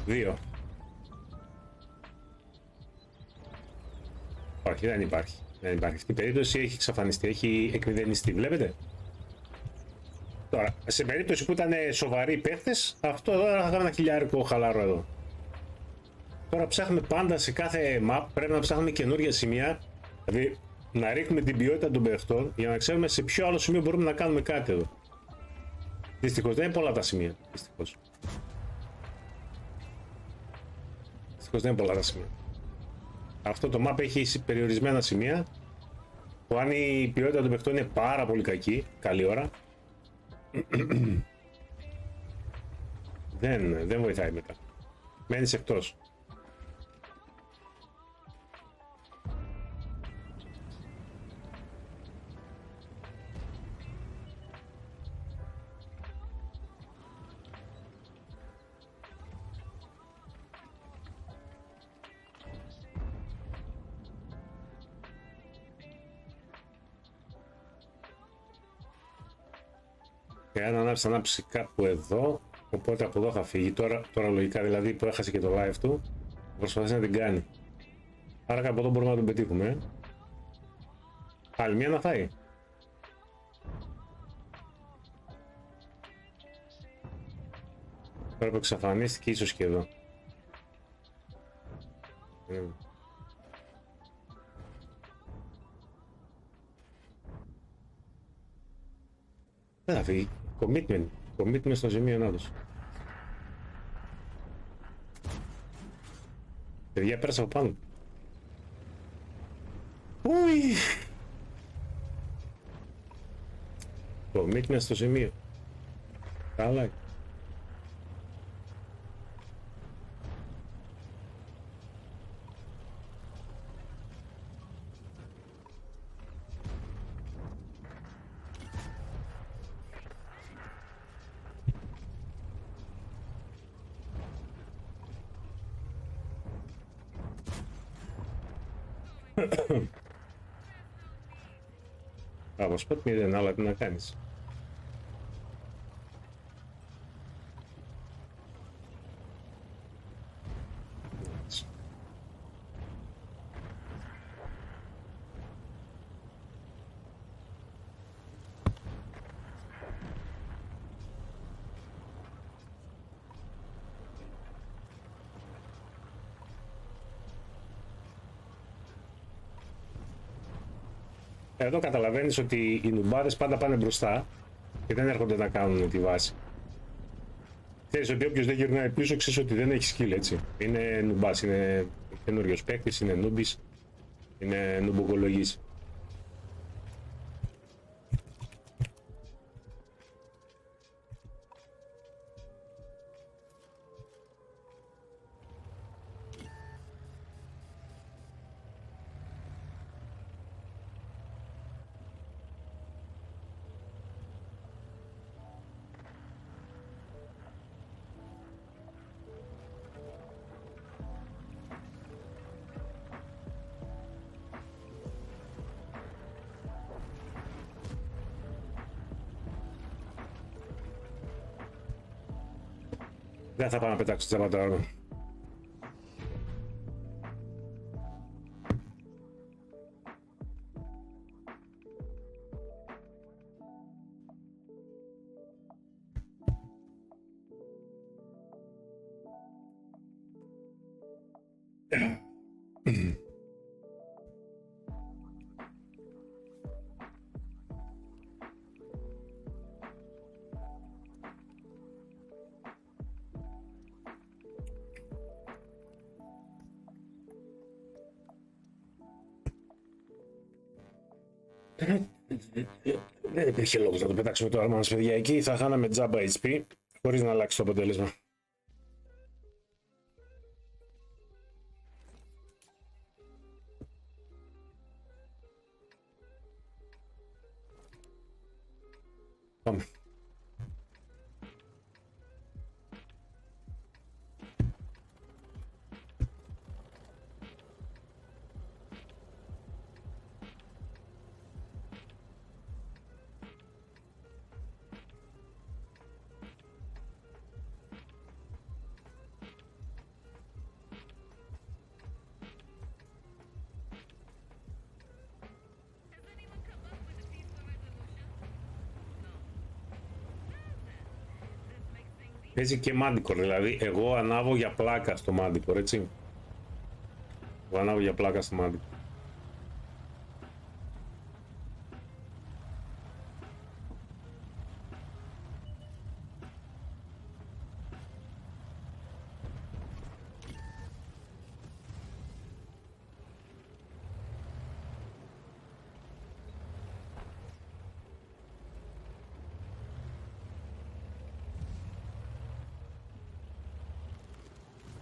Δύο. Όχι, δεν υπάρχει. Δεν υπάρχει. Αυτή η περίπτωση έχει εξαφανιστεί, έχει εκμηδενιστεί. Βλέπετε. Τώρα, σε περίπτωση που ήταν σοβαροί παίχτες, αυτό εδώ θα κάνουμε ένα χιλιάρικο χαλάρο εδώ. Τώρα ψάχνουμε πάντα σε κάθε map, πρέπει να ψάχνουμε καινούργια σημεία. Δηλαδή, να ρίχνουμε την ποιότητα των παιχτών για να ξέρουμε σε ποιο άλλο σημείο μπορούμε να κάνουμε κάτι εδώ. Δυστυχώς δεν είναι πολλά τα σημεία. Δυστυχώς δεν είναι πολλά τα σημεία. Αυτό το map έχει περιορισμένα σημεία που αν η ποιότητα των παιχτών είναι πάρα πολύ κακή, καλή ώρα, δεν βοηθάει μετά. Μένεις εκτός. Και αν ανάψει κάπου εδώ, οπότε από εδώ θα φύγει. Τώρα λογικά δηλαδή που έχασε και το live του, προσπαθήσει να την κάνει. Άρα από εδώ μπορούμε να τον πετύχουμε. Άλλη μία να φάει. Τώρα που εξαφανίστηκε ίσως και εδώ. Δεν θα φύγει. Commitment στο σημείο να τους. Παιδιά, πέρασα από πάνω. Ουι! Commitment στο σημείο. Καλά. Από σποτ μηδέν, αλλά τι να κάνεις. Εδώ καταλαβαίνεις ότι οι νουμπάδες πάντα πάνε μπροστά και δεν έρχονται να κάνουν τη βάση. Ξέρεις ότι όποιος δεν γυρνάει πίσω, ξέρεις ότι δεν έχει skill, έτσι. Είναι νουμπάς, είναι καινούριος παίκτης, είναι νούμπης, είναι νουμποκολογής. Δεν θα πάω να πετάξω τη τσαπατάρα. Δεν υπήρχε λόγος να το πετάξουμε το άρμα μας, παιδιά. Εκεί θα χάναμε τζάμπα HP χωρίς να αλλάξει το αποτέλεσμα. Πάμε. Παίζει και Manticore, δηλαδή εγώ ανάβω για πλάκα στο Manticore, έτσι. Εγώ ανάβω για πλάκα στο Manticore.